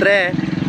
3